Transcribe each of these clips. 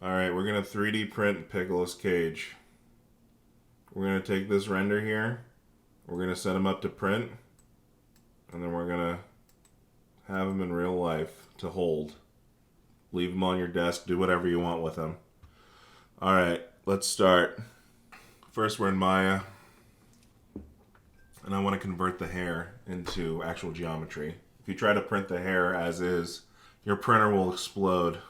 Alright, we're going to 3D print Picolas Cage. We're going to take this render here. We're going to set him up to print. And then we're going to have him in real life to hold. Leave him on your desk. Do whatever you want with him. Alright, let's start. First, we're in Maya. And I want to convert the hair into actual geometry. If you try to print the hair as is, your printer will explode.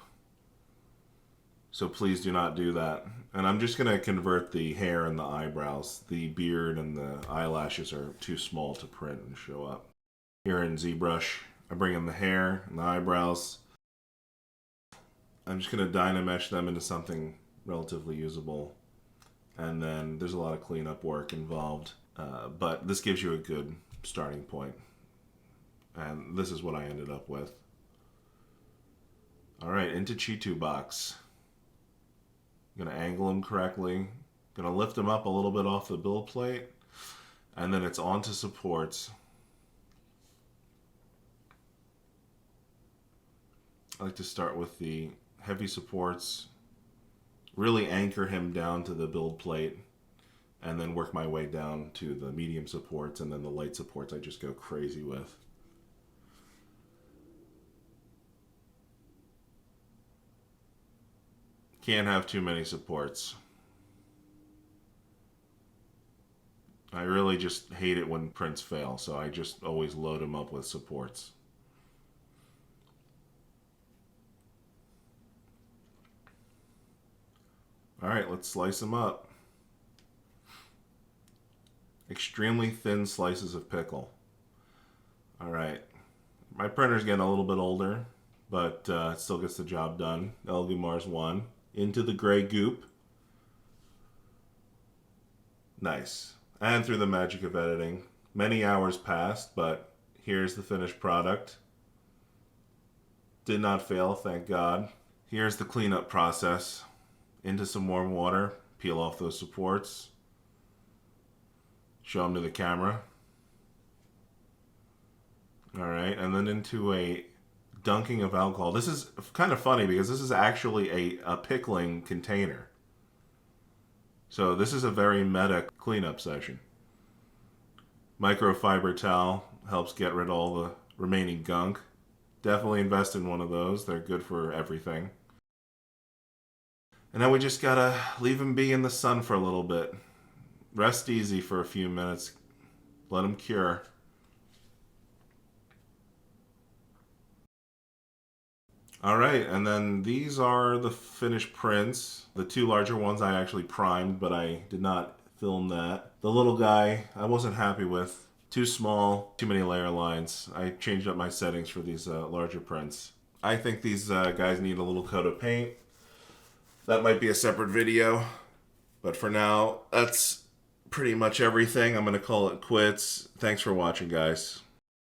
So please do not do that. And I'm just going to convert the hair and the eyebrows. The beard and the eyelashes are too small to print and show up. Here in ZBrush, I bring in the hair and the eyebrows. I'm just going to Dynamesh them into something relatively usable. And then there's a lot of cleanup work involved. But this gives you a good starting point. And this is what I ended up with. Alright, into Cheeto box. I'm going to angle them correctly. Going to lift them up a little bit off the build plate. And then it's onto supports. I like to start with the heavy supports. Really anchor him down to the build plate. And then work my way down to the medium supports. And then the light supports I just go crazy with. Can't have too many supports. I really just hate it when prints fail, so I just always load them up with supports. Alright, let's slice them up. Extremely thin slices of pickle. Alright, my printer's getting a little bit older, but it still gets the job done. LV Mars 1. Into the gray goop. Nice. And through the magic of editing. Many hours passed, but here's the finished product. Did not fail, thank God. Here's the cleanup process. Into some warm water. Peel off those supports. Show them to the camera. Alright, and then into a dunking of alcohol. This is kind of funny because this is actually a pickling container. So this is a very meta cleanup session. Microfiber towel helps get rid of all the remaining gunk. Definitely invest in one of those. They're good for everything. And now we just gotta leave him be in the sun for a little bit. Rest easy for a few minutes. Let him cure. Alright, and then these are the finished prints. The two larger ones I actually primed, but I did not film that. The little guy, I wasn't happy with. Too small, too many layer lines. I changed up my settings for these larger prints. I think these guys need a little coat of paint. That might be a separate video. But for now, that's pretty much everything. I'm going to call it quits. Thanks for watching, guys.